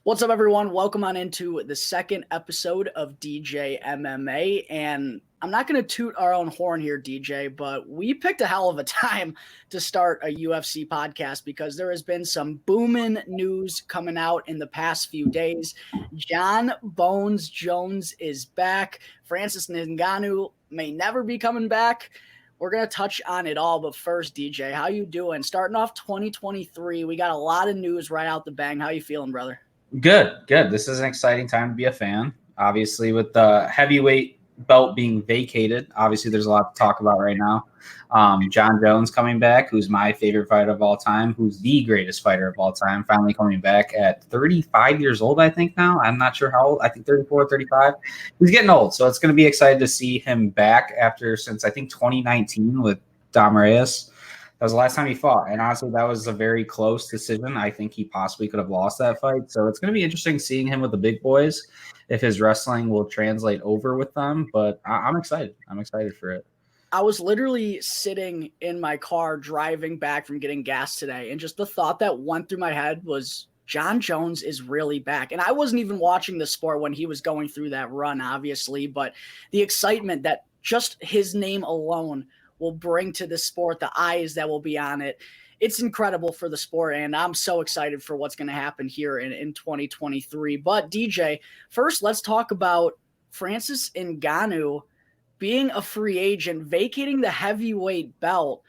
What's up, everyone? Welcome on into the second episode of DJMMA. And I'm not going to toot our own horn here, DJ, but we picked a hell of a time to start a UFC podcast because there has been some booming news coming out in the past few days. Jon Bones Jones is back. Francis Ngannou may never be coming back. We're going to touch on it all, but first, DJ, how you doing? Starting off 2023, we got a lot of news right out the bang. How you feeling, brother? Good. This is an exciting time to be a fan. Obviously, with the heavyweight belt being vacated, obviously there's a lot to talk about right now. Jon Jones coming back, who's my favorite fighter of all time, who's the greatest fighter of all time, finally coming back at 35 years old, I think now. I'm not sure how old. I think 34, 35. He's getting old, so it's going to be exciting to see him back since I think 2019 with Dom Reyes. That was the last time he fought. And honestly, that was a very close decision. I think he possibly could have lost that fight. So it's going to be interesting seeing him with the big boys, if his wrestling will translate over with them. But I'm excited. I'm excited for it. I was literally sitting in my car driving back from getting gas today. And just the thought that went through my head was Jon Jones is really back. And I wasn't even watching the sport when he was going through that run, obviously. But the excitement that just his name alone will bring to the sport, the eyes that will be on it. It's incredible for the sport, and I'm so excited for what's going to happen here in 2023. But DJ, first let's talk about Francis Ngannou being a free agent, vacating the heavyweight belt.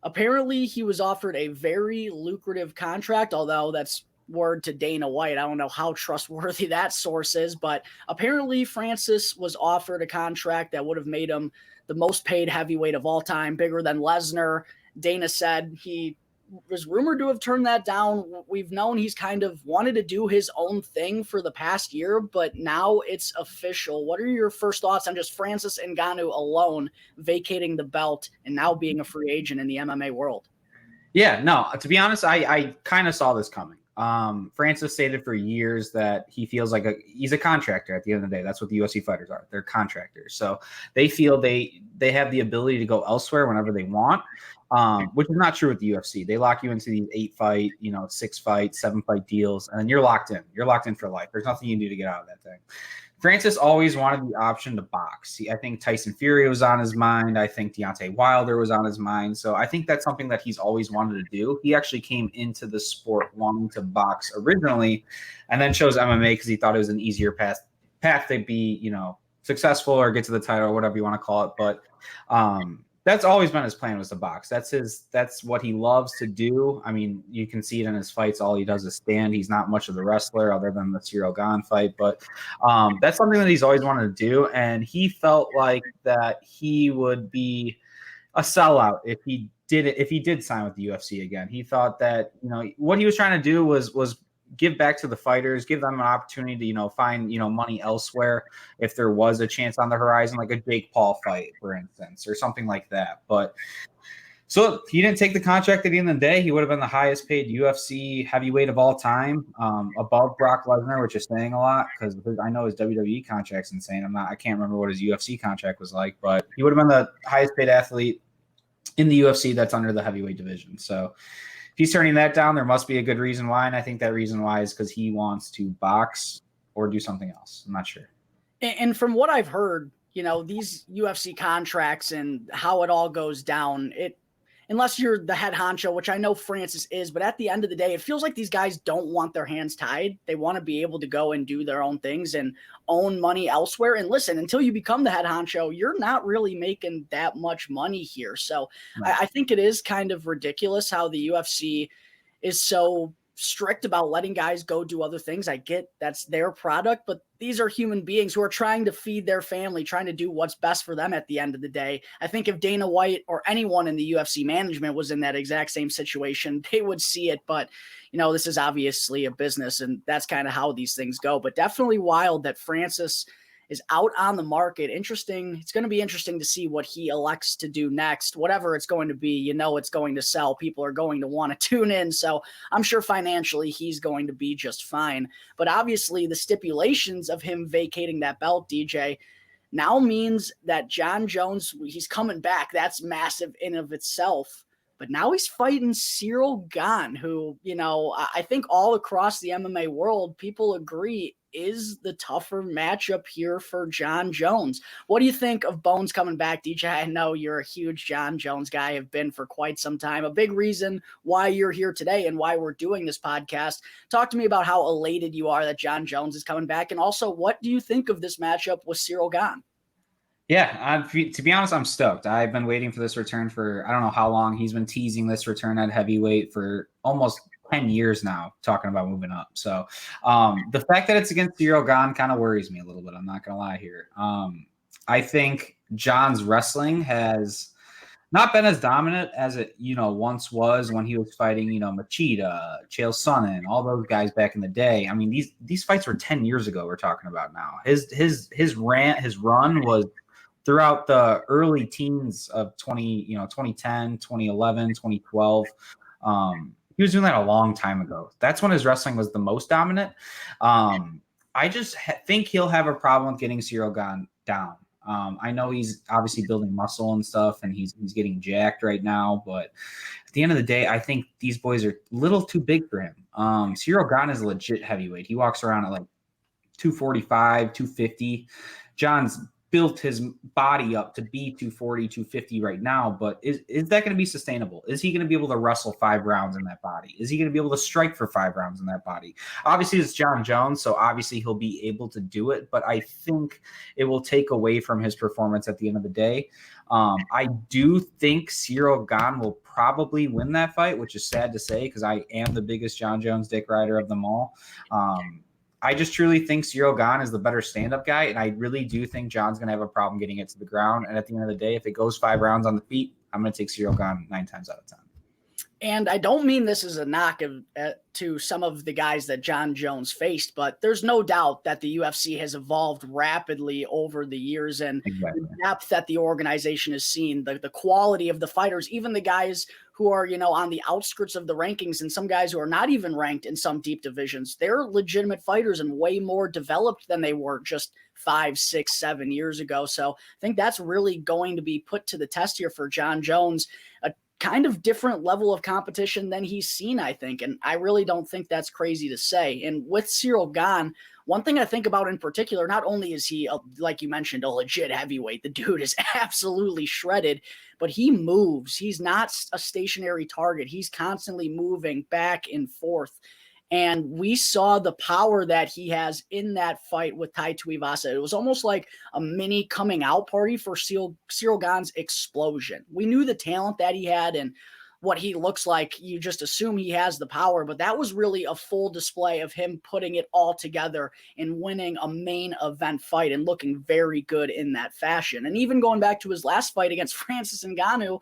Apparently he was offered a very lucrative contract, although that's word to Dana White. I don't know how trustworthy that source is, but apparently Francis was offered a contract that would have made him the most paid heavyweight of all time, bigger than Lesnar. Dana said he was rumored to have turned that down. We've known he's kind of wanted to do his own thing for the past year, but now it's official. What are your first thoughts on just Francis Ngannou alone vacating the belt and now being a free agent in the MMA world? Yeah, no, to be honest, I kind of saw this coming. Francis stated for years that he feels like he's a contractor at the end of the day. That's what the UFC fighters are. They're contractors. So they feel they have the ability to go elsewhere whenever they want, which is not true with the UFC. They lock you into these 8-fight, 6-fight, 7-fight deals, and then you're locked in. You're locked in for life. There's nothing you can do to get out of that thing. Francis always wanted the option to box. I think Tyson Fury was on his mind. I think Deontay Wilder was on his mind. So I think that's something that he's always wanted to do. He actually came into the sport wanting to box originally and then chose MMA because he thought it was an easier path to be, successful or get to the title or whatever you want to call it. But that's always been his plan, was to box. That's what he loves to do. I mean, you can see it in his fights. All he does is stand. He's not much of the wrestler other than the Ciryl Gane fight, but that's something that he's always wanted to do. And he felt like that he would be a sellout if he did sign with the UFC again. He thought that, what he was trying to do was give back to the fighters, give them an opportunity to, find, money elsewhere if there was a chance on the horizon, like a Jake Paul fight, for instance, or something like that. But so he didn't take the contract at the end of the day. He would have been the highest paid UFC heavyweight of all time, above Brock Lesnar, which is saying a lot because I know his WWE contract's insane. I can't remember what his UFC contract was like, but he would have been the highest paid athlete in the UFC that's under the heavyweight division. So if he's turning that down, there must be a good reason why. And I think that reason why is because he wants to box or do something else. I'm not sure. And from what I've heard, these UFC contracts and how it all goes down, unless you're the head honcho, which I know Francis is, but at the end of the day, it feels like these guys don't want their hands tied. They want to be able to go and do their own things and own money elsewhere. And listen, until you become the head honcho, you're not really making that much money here. So right. I think it is kind of ridiculous how the UFC is so strict about letting guys go do other things. I get that's their product, but these are human beings who are trying to feed their family, trying to do what's best for them at the end of the day. I think if Dana White or anyone in the UFC management was in that exact same situation, they would see it. But, this is obviously a business and that's kind of how these things go. But definitely wild that Francis is out on the market. Interesting. It's going to be interesting to see what he elects to do next. Whatever it's going to be, it's going to sell. People are going to want to tune in. So I'm sure financially he's going to be just fine. But obviously the stipulations of him vacating that belt, DJ, now means that Jon Jones, he's coming back. That's massive in of itself. but now he's fighting Ciryl Gane, who, you know, I think all across the MMA world, people agree is the tougher matchup here for Jon Jones. What do you think of Bones coming back, DJ? I know you're a huge Jon Jones guy, have been for quite some time. A big reason why you're here today and why we're doing this podcast. Talk to me about how elated you are that Jon Jones is coming back, and also what do you think of this matchup with Ciryl Gane? Yeah, to be honest, I'm stoked. I've been waiting for this return for I don't know how long. He's been teasing this return at heavyweight for almost 10 years now, talking about moving up. So the fact that it's against Ciryl Gane kind of worries me a little bit. I'm not going to lie here. I think Jon's wrestling has not been as dominant as it, once was when he was fighting, Machida, Chael Sonnen, all those guys back in the day. I mean, these fights were 10 years ago we're talking about now. His run was throughout the early teens of 2010, 2011, 2012. He was doing that a long time ago. That's when his wrestling was the most dominant. I just think he'll have a problem with getting Ciryl Gane down. I know he's obviously building muscle and stuff, and he's getting jacked right now. But at the end of the day, I think these boys are a little too big for him. Ciryl Gane is a legit heavyweight. He walks around at like 245, 250. Jon's built his body up to be 240, 250 right now, but is that going to be sustainable? Is he going to be able to wrestle 5 rounds in that body? Is he going to be able to strike for 5 rounds in that body? Obviously, it's Jon Jones, so obviously he'll be able to do it, but I think it will take away from his performance at the end of the day. I do think Ciryl Gane will probably win that fight, which is sad to say because I am the biggest Jon Jones dick rider of them all. I just truly think Ciryl Gane is the better stand-up guy, and I really do think Jon's going to have a problem getting it to the ground. And at the end of the day, if it goes 5 rounds on the feet, I'm going to take Ciryl Gane 9 times out of 10. And I don't mean this as a knock to some of the guys that Jon Jones faced, but there's no doubt that the UFC has evolved rapidly over the years, and exactly. The depth that the organization has seen, the quality of the fighters, even the guys who are, on the outskirts of the rankings, and some guys who are not even ranked in some deep divisions. They're legitimate fighters and way more developed than they were just 5, 6, 7 years ago. So I think that's really going to be put to the test here for Jon Jones. A kind of different level of competition than he's seen, I think. And I really don't think that's crazy to say. And with Ciryl Gane, one thing I think about in particular, not only is he, like you mentioned, a legit heavyweight, the dude is absolutely shredded, but he moves. He's not a stationary target. He's constantly moving back and forth. And we saw the power that he has in that fight with Tai Tuivasa. It was almost like a mini coming out party for Ciryl Gane's explosion. We knew the talent that he had and what he looks like. You just assume he has the power, but that was really a full display of him putting it all together and winning a main event fight and looking very good in that fashion. And even going back to his last fight against Francis Ngannou,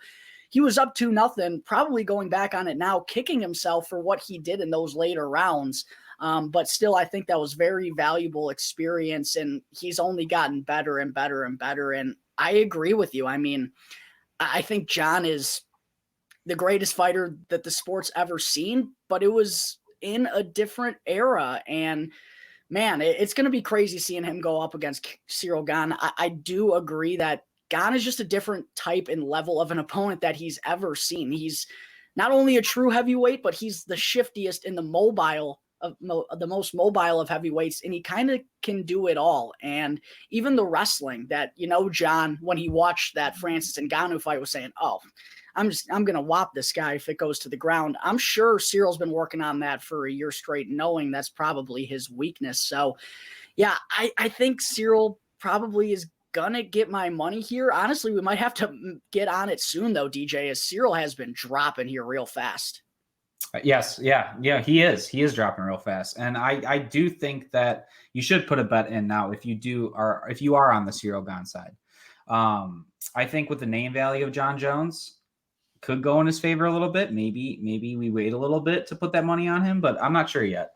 he was up 2-0, probably going back on it now, kicking himself for what he did in those later rounds. But still, I think that was very valuable experience, and he's only gotten better and better and better. And I agree with you. I mean, I think Jon is the greatest fighter that the sport's ever seen, but it was in a different era. And man, it's going to be crazy seeing him go up against Ciryl Gane. I do agree that Gane is just a different type and level of an opponent that he's ever seen. He's not only a true heavyweight, but he's the shiftiest and the most mobile of heavyweights, and he kind of can do it all. And even the wrestling that, Jon, when he watched that Francis Ngannou fight, was saying, "Oh, I'm going to whop this guy if it goes to the ground." I'm sure Cyryl's been working on that for a year straight, knowing that's probably his weakness. So, yeah, I think Ciryl probably is gonna get my money here. Honestly, we might have to get on it soon, though, DJ, as Ciryl has been dropping here real fast. Yes. Yeah. He is dropping real fast. And I do think that you should put a bet in now if you are on the Ciryl Gane side. I think with the name value of Jon Jones could go in his favor a little bit. Maybe we wait a little bit to put that money on him, but I'm not sure yet.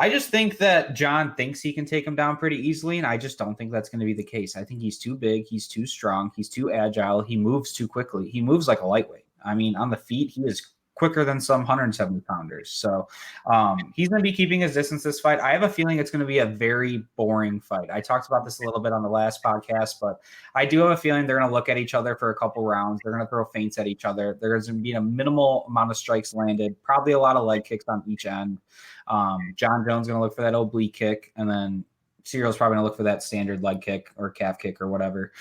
I just think that Jon thinks he can take him down pretty easily, and I just don't think that's going to be the case. I think he's too big, he's too strong, he's too agile, he moves too quickly. He moves like a lightweight. I mean, on the feet, he is quicker than some 170 pounders. So he's going to be keeping his distance this fight. I have a feeling it's going to be a very boring fight. I talked about this a little bit on the last podcast, but I do have a feeling they're going to look at each other for a couple rounds. They're going to throw feints at each other. There's going to be a minimal amount of strikes landed, probably a lot of leg kicks on each end. Jon Jones going to look for that oblique kick, and then Cyryl's probably going to look for that standard leg kick or calf kick or whatever.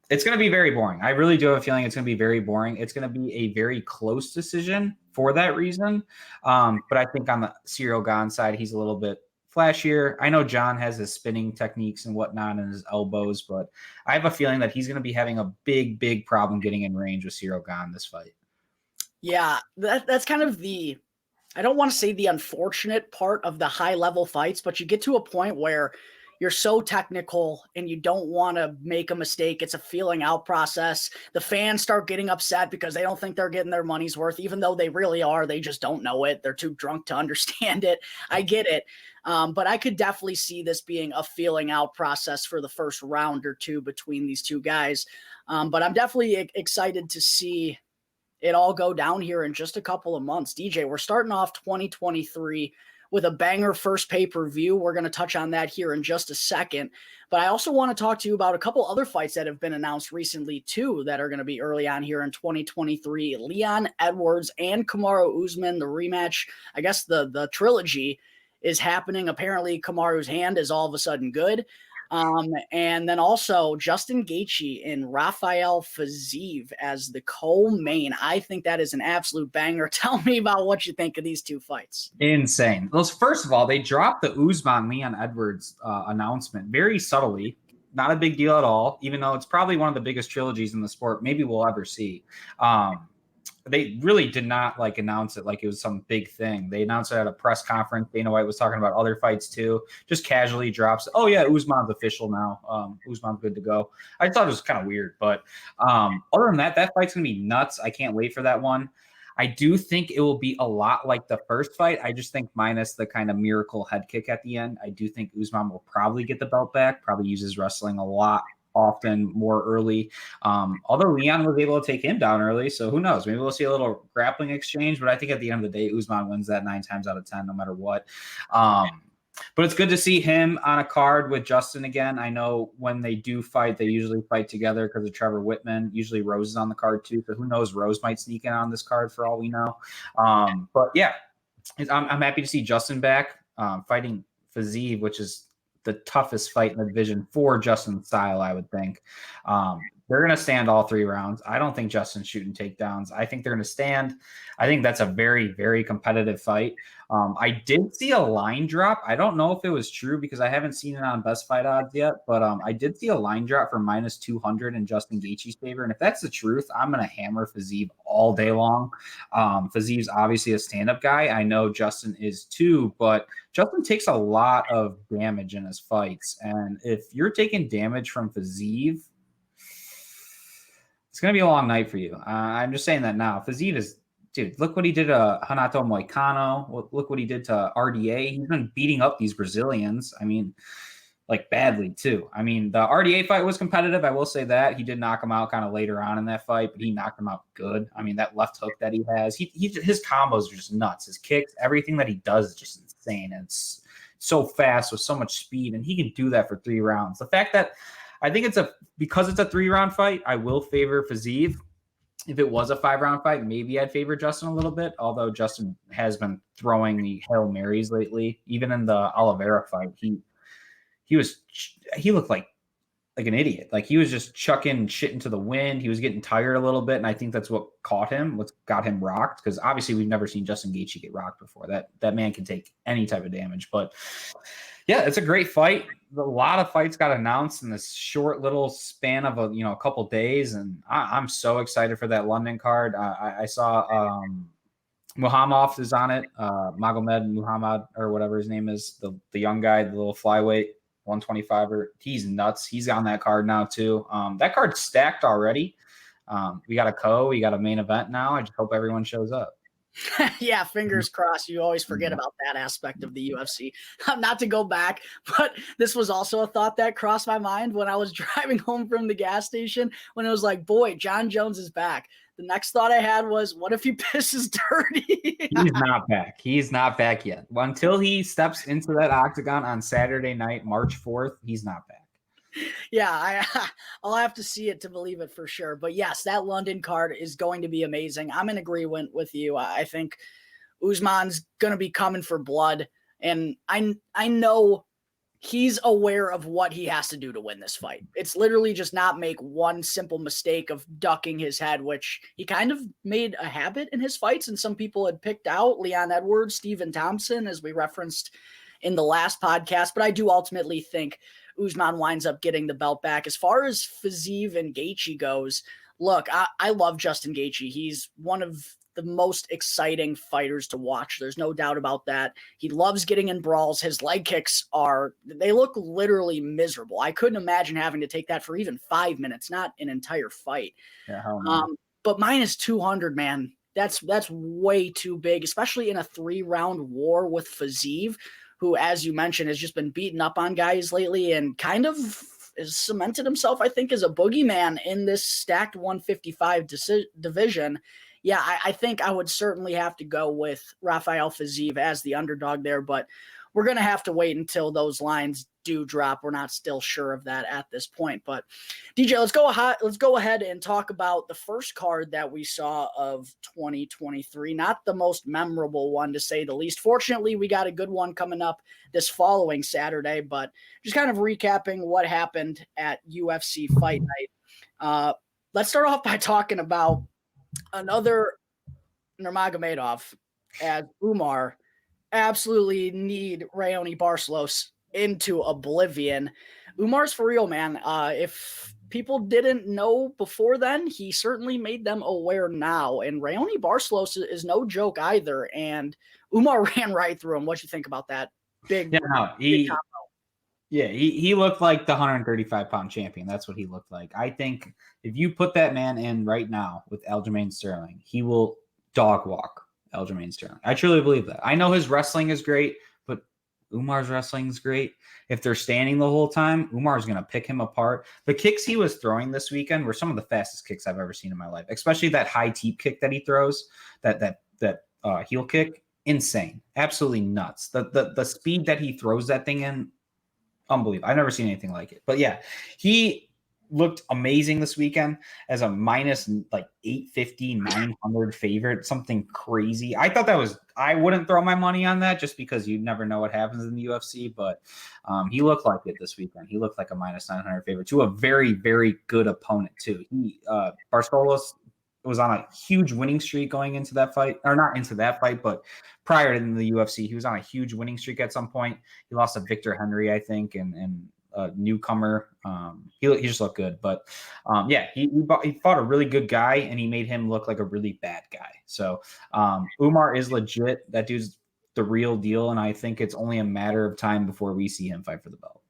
It's going to be very boring. I really do have a feeling it's going to be very boring. It's going to be a very close decision for that reason. But I think on the Ciryl Gane side, he's a little bit flashier. I know Jon has his spinning techniques and whatnot and his elbows, but I have a feeling that he's going to be having a big, big problem getting in range with Ciryl Gane this fight. Yeah, that's kind of I don't want to say the unfortunate part of the high level fights, but you get to a point where you're so technical and you don't want to make a mistake. It's a feeling out process. The fans start getting upset because they don't think they're getting their money's worth, even though they really are. They just don't know it. They're too drunk to understand it. I get it. But I could definitely see this being a feeling out process for the first round or two between these two guys. But I'm definitely excited to see it all go down here in just a couple of months. DJ, we're starting off 2023 with a banger first pay-per-view. We're going to touch on that here in just a second. But I also want to talk to you about a couple other fights that have been announced recently, too, that are going to be early on here in 2023. Leon Edwards and Kamaru Usman, the rematch, I guess the trilogy is happening. Apparently, Kamaru's hand is all of a sudden good. And then also Justin Gaethje and Rafael Fiziev as the co-main. I think that is an absolute banger. Tell me about what you think of these two fights. Insane. Well, first of all, they dropped the Usman Leon Edwards announcement very subtly. Not a big deal at all, even though it's probably one of the biggest trilogies in the sport maybe we'll ever see. They really did not announce it like it was some big thing. They announced it at a press conference. Dana White was talking about other fights too, just casually drops. Oh yeah, Usman's official now. Usman's good to go. I thought it was kind of weird, but other than that, that fight's gonna be nuts. I can't wait for that one. I do think it will be a lot like the first fight. I just think minus the kind of miracle head kick at the end. I do think Usman will probably get the belt back, probably uses wrestling a lot often more early. Although Leon was able to take him down early, so who knows? Maybe we'll see a little grappling exchange, but I think at the end of the day, Usman wins that 9 times out of 10, no matter what. But it's good to see him on a card with Justin again. I know when they do fight, they usually fight together because of Trevor Whitman. Usually Rose is on the card too, so who knows? Rose might sneak in on this card for all we know. But yeah, I'm happy to see Justin back fighting Fiziev, which is the toughest fight in the division for Justin's style, I would think. They're going to stand all 3 rounds. I don't think Justin's shooting takedowns. I think they're going to stand. I think that's a very, very competitive fight. I did see a line drop. I don't know if it was true because I haven't seen it on Best Fight Odds yet, but I did see a line drop for minus 200 in Justin Gaethje's favor. And if that's the truth, I'm going to hammer Fiziev all day long. Fiziev's obviously a stand-up guy. I know Justin is too, but Justin takes a lot of damage in his fights. And if you're taking damage from Fiziev, it's going to be a long night for you. I'm just saying that now. Fiziev is, dude, look what he did to Renato Moicano. Look what he did to RDA. He's been beating up these Brazilians. I mean, badly too. I mean, the RDA fight was competitive. I will say that. He did knock him out kind of later on in that fight, but he knocked him out good. I mean, that left hook that he has, his combos are just nuts. His kicks, everything that he does is just insane. And it's so fast with so much speed, and he can do that for 3 rounds. The fact that I think because it's a 3-round fight, I will favor Fiziev. If it was a 5-round fight, maybe I'd favor Justin a little bit, although Justin has been throwing the Hail Marys lately. Even in the Oliveira fight, he looked like an idiot. He was just chucking shit into the wind. He was getting tired a little bit, and I think that's what got him rocked, because obviously we've never seen Justin Gaethje get rocked before. That man can take any type of damage. But yeah, it's a great fight. A lot of fights got announced in this short little span of a couple days, and I'm so excited for that London card. I saw Muhammad is on it, Magomed Muhammad or whatever his name is, the young guy, the little flyweight 125er. He's nuts. He's on that card now too. That card's stacked already. We got a main event now. I just hope everyone shows up. Yeah, fingers crossed. You always forget about that aspect of the UFC. Not to go back, but this was also a thought that crossed my mind when I was driving home from the gas station, when it was like, boy, Jon Jones is back. The next thought I had was, what if he pisses dirty? He's not back. He's not back yet. Until he steps into that octagon on Saturday night, March 4th, he's not back. Yeah, I'll have to see it to believe it for sure. But yes, that London card is going to be amazing. I'm in agreement with you. I think Usman's going to be coming for blood. And I know he's aware of what he has to do to win this fight. It's literally just not make one simple mistake of ducking his head, which he kind of made a habit in his fights. And some people had picked out Leon Edwards, Stephen Thompson, as we referenced in the last podcast. But I do ultimately think Usman winds up getting the belt back. As far as Fiziev and Gaethje goes, look, I love Justin Gaethje. He's one of the most exciting fighters to watch. There's no doubt about that. He loves getting in brawls. His leg kicks they look literally miserable. I couldn't imagine having to take that for even 5 minutes, not an entire fight. Yeah, but minus 200, man, that's way too big, especially in a 3-round war with Fiziev, who, as you mentioned, has just been beating up on guys lately and kind of has cemented himself, I think, as a boogeyman in this stacked 155 division. Yeah, I think I would certainly have to go with Rafael Fiziev as the underdog there, but we're going to have to wait until those lines do drop. We're not still sure of that at this point. But DJ, let's go ahead and talk about the first card that we saw of 2023. Not the most memorable one, to say the least. Fortunately, we got a good one coming up this following Saturday, but just kind of recapping what happened at UFC Fight Night. Let's start off by talking about another Nurmagomedov, as Umar absolutely need Raoni Barcelos into oblivion. Umar's for real, man. If people didn't know before then, he certainly made them aware now. And Raoni Barcelos is no joke either. And Umar ran right through him. What you think about that? Big combo. Yeah, he looked like the 135-pound champion. That's what he looked like. I think if you put that man in right now with Aljamain Sterling, he will dog walk Aljamain Sterling. I truly believe that. I know his wrestling is great, but Umar's wrestling is great. If they're standing the whole time, Umar's going to pick him apart. The kicks he was throwing this weekend were some of the fastest kicks I've ever seen in my life, especially that high teep kick that he throws, that heel kick. Insane. Absolutely nuts. The speed that he throws that thing in, unbelievable. I've never seen anything like it. But yeah, he looked amazing this weekend as a minus like 850, 900 favorite, something crazy. I thought I wouldn't throw my money on that just because you never know what happens in the UFC, but he looked like it this weekend. He looked like a minus 900 favorite to a very, very good opponent too. Barcelos was on a huge winning streak going into that fight, or not into that fight, but prior to the UFC, he was on a huge winning streak at some point. He lost to Victor Henry, I think, and a newcomer. He just looked good, but yeah, he fought a really good guy, and he made him look like a really bad guy. So Umar is legit. That dude's the real deal, and I think it's only a matter of time before we see him fight for the belt.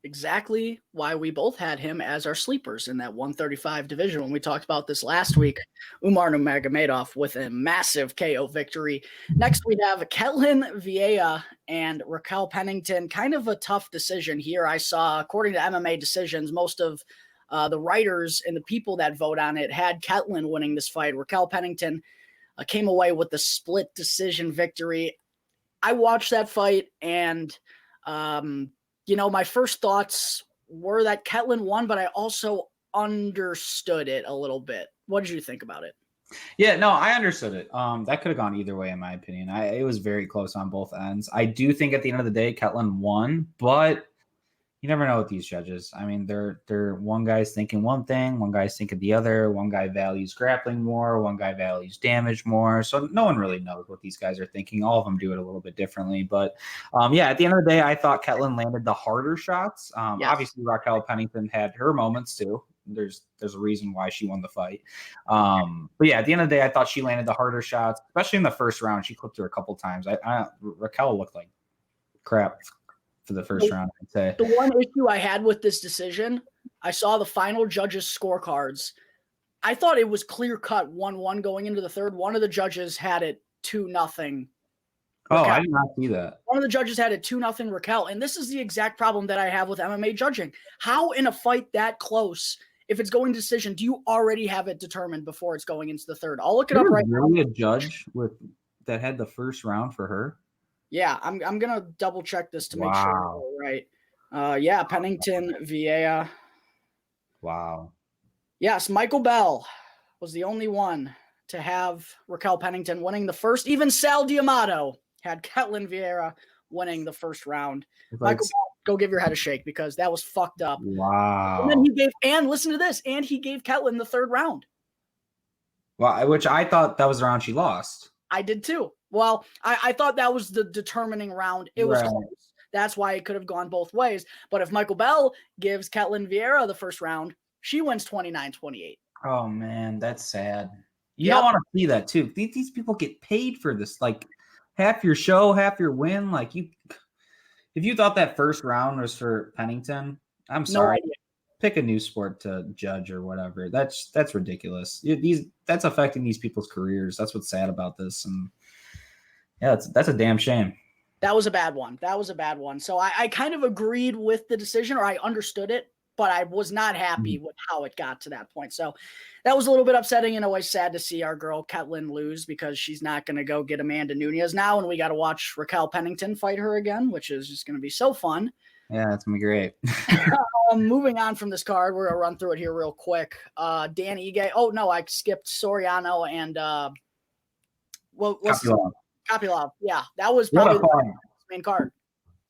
Exactly why we both had him as our sleepers in that 135 division when we talked about this last week. Umar Nurmagomedov with a massive KO victory. Next, we have Ketlin Vieira and Raquel Pennington. Kind of a tough decision here. I saw, according to MMA Decisions, most of the writers and the people that vote on it had Ketlin winning this fight. Raquel Pennington came away with the split decision victory. I watched that fight, and my first thoughts were that Ketlin won, but I also understood it a little bit. What did you think about it? Yeah, no, I understood it. That could have gone either way, in my opinion. It was very close on both ends. I do think at the end of the day, Ketlin won, but you never know with these judges. I mean, they're one guy's thinking one thing, one guy's thinking the other. One guy values grappling more, one guy values damage more. So no one really knows what these guys are thinking. All of them do it a little bit differently. But yeah, at the end of the day, I thought Ketlin landed the harder shots. Yes. Obviously, Raquel Pennington had her moments too. There's a reason why she won the fight. But yeah, at the end of the day, I thought she landed the harder shots, especially in the first round. She clipped her a couple times. Raquel looked like crap for the first round, I'd say. The one issue I had with this decision, I saw the final judges' scorecards. I thought it was clear-cut 1-1 going into the third. One of the judges had it 2-0. Oh, I did not see that. One of the judges had it 2-0 Raquel, and this is the exact problem that I have with MMA judging. How in a fight that close if it's going to decision, do you already have it determined before it's going into the third? I'll look it There up was right now. really a judge that had the first round for her. Yeah, I'm gonna double check this to make sure I Wow. get it right. Yeah, Pennington, Vieira. Wow. Yes, Michael Bell was the only one to have Raquel Pennington winning the first. Even Sal D'Amato had Ketlin Vieira winning the first round. Michael Bell, go give your head a shake because that was fucked up. Wow. And then listen to this, and he gave Ketlin the third round. Well, which I thought that was the round she lost. I did too. Well, I thought that was the determining round. It was close. That's why it could have gone both ways. But if Michael Bell gives Ketlin Vieira the first round, she wins 29-28. Oh, man, that's sad. You don't want to see that, too. These people get paid for this. Like, half your show, half your win. Like, if you thought that first round was for Pennington, I'm sorry. No idea. Pick a new sport to judge or whatever. That's ridiculous. That's affecting these people's careers. That's what's sad about this. And yeah, that's a damn shame. That was a bad one. So I kind of agreed with the decision, or I understood it, but I was not happy with how it got to that point. So that was a little bit upsetting, and always sad to see our girl Ketlin lose because she's not going to go get Amanda Nunes now, and we got to watch Raquel Pennington fight her again, which is just going to be so fun. Yeah, that's going to be great. Moving on from this card, we're going to run through it here real quick. Dan Ige. Oh, no, I skipped Soriano and Kopylov. Yeah, that was probably the main card.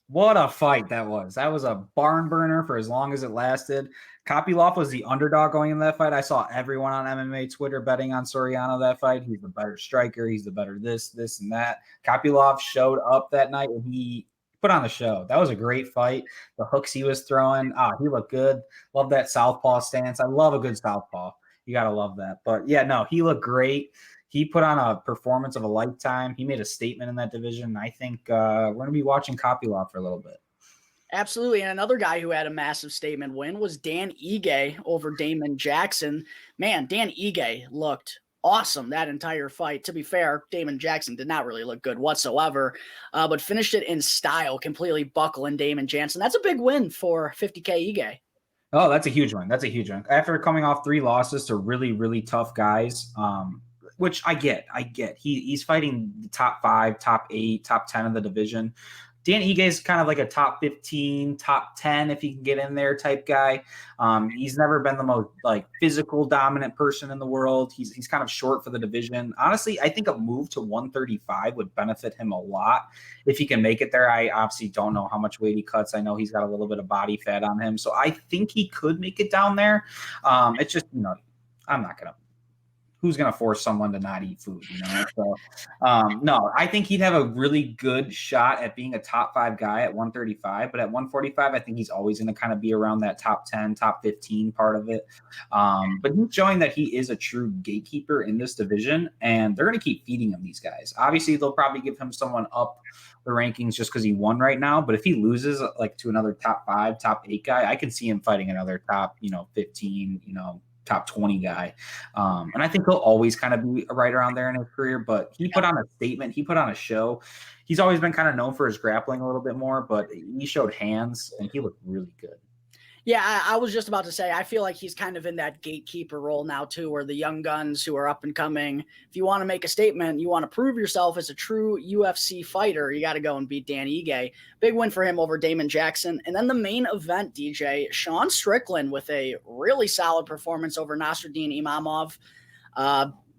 What a fight that was. That was a barn burner for as long as it lasted. Kopylov was the underdog going in that fight. I saw everyone on MMA Twitter betting on Soriano that fight. He's the better striker. He's the better this, and that. Kopylov showed up that night and he put on the show. That was a great fight. The hooks he was throwing, he looked good. Love that southpaw stance. I love a good southpaw. You got to love that. But yeah, no, he looked great. He put on a performance of a lifetime. He made a statement in that division. I think we're going to be watching Kopylov for a little bit. Absolutely. And another guy who had a massive statement win was Dan Ige over Damon Jackson. Man, Dan Ige looked awesome that entire fight. To be fair, Damon Jackson did not really look good whatsoever, but finished it in style, completely buckling Damon Jackson. That's a big win for 50K Ige. Oh, that's a huge one. After coming off 3 losses to really, really tough guys, which I get. He's fighting the top 5, top 8, top 10 of the division. Dan Ige is kind of like a top 15, top 10 if he can get in there type guy. He's never been the most physical dominant person in the world. He's kind of short for the division. Honestly, I think a move to 135 would benefit him a lot if he can make it there. I obviously don't know how much weight he cuts. I know he's got a little bit of body fat on him, so I think he could make it down there. It's just I'm not gonna. Who's going to force someone to not eat food, So, no, I think he'd have a really good shot at being a top 5 guy at 135. But at 145, I think he's always going to kind of be around that top 10, top 15 part of it. But he's showing that he is a true gatekeeper in this division, and they're going to keep feeding him these guys. Obviously, they'll probably give him someone up the rankings just because he won right now. But if he loses to another top 5, top 8 guy, I can see him fighting another top, 15, top 20 guy. And I think he'll always kind of be right around there in his career, but he put on a statement. He put on a show. He's always been kind of known for his grappling a little bit more, but he showed hands and he looked really good. Yeah, I was just about to say, I feel like he's kind of in that gatekeeper role now too, where the young guns who are up and coming, if you want to make a statement, you want to prove yourself as a true UFC fighter, you got to go and beat Dan Ige. Big win for him over Damon Jackson. And then the main event, DJ, Sean Strickland with a really solid performance over Nasruddin Imamov.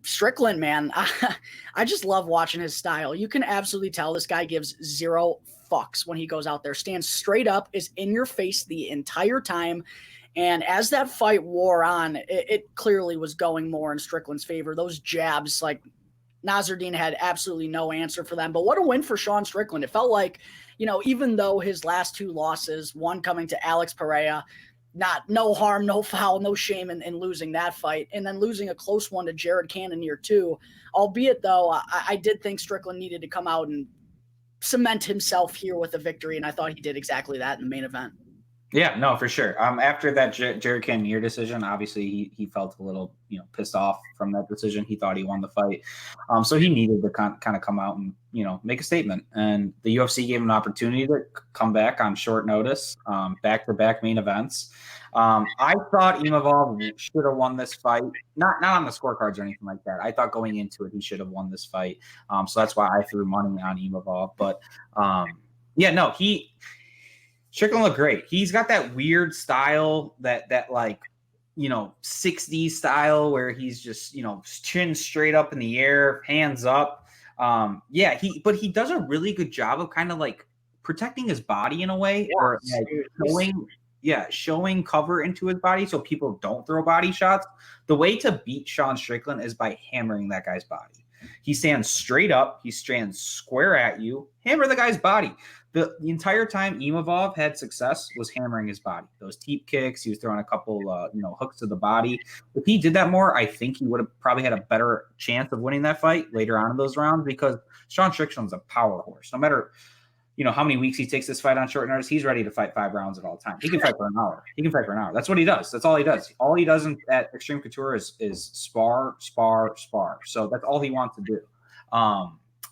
Strickland, man, I just love watching his style. You can absolutely tell this guy gives zero fucks when he goes out there, stands straight up, is in your face the entire time. And as that fight wore on, it clearly was going more in Strickland's favor. Those jabs, Nasruddin had absolutely no answer for them. But what a win for Sean Strickland. It felt like, even though his last 2 losses, one coming to Alex Pereira, no harm, no foul, no shame in losing that fight, and then losing a close one to Jared Cannonier too. Albeit, though, I did think Strickland needed to come out and cement himself here with a victory, and I thought he did exactly that in the main event. Yeah, no, for sure. After that Jared Cannonier decision, obviously he felt a little, pissed off from that decision. He thought he won the fight, so he needed to kind of come out and make a statement. And the UFC gave him an opportunity to come back on short notice, back-to-back main events. I thought Imavov should have won this fight, not on the scorecards or anything like that. I thought going into it he should have won this fight, so that's why I threw money on Imavov. But yeah, no, Strickland looked great. He's got that weird style, that like, 60s style where he's just, chin straight up in the air, hands up. But he does a really good job of kind of like protecting his body in a way, or like showing cover into his body so people don't throw body shots. The way to beat Sean Strickland is by hammering that guy's body. He stands straight up. He stands square at you. Hammer the guy's body. The entire time Imavov had success was hammering his body. Those teep kicks, he was throwing a couple, hooks to the body. If he did that more, I think he would have probably had a better chance of winning that fight later on in those rounds, because Sean Strickland's a power horse. No matter, how many weeks he takes this fight on short notice, he's ready to fight 5 rounds at all time. He can fight for an hour. That's what he does. That's all he does. All he does at Extreme Couture is spar. So that's all he wants to do.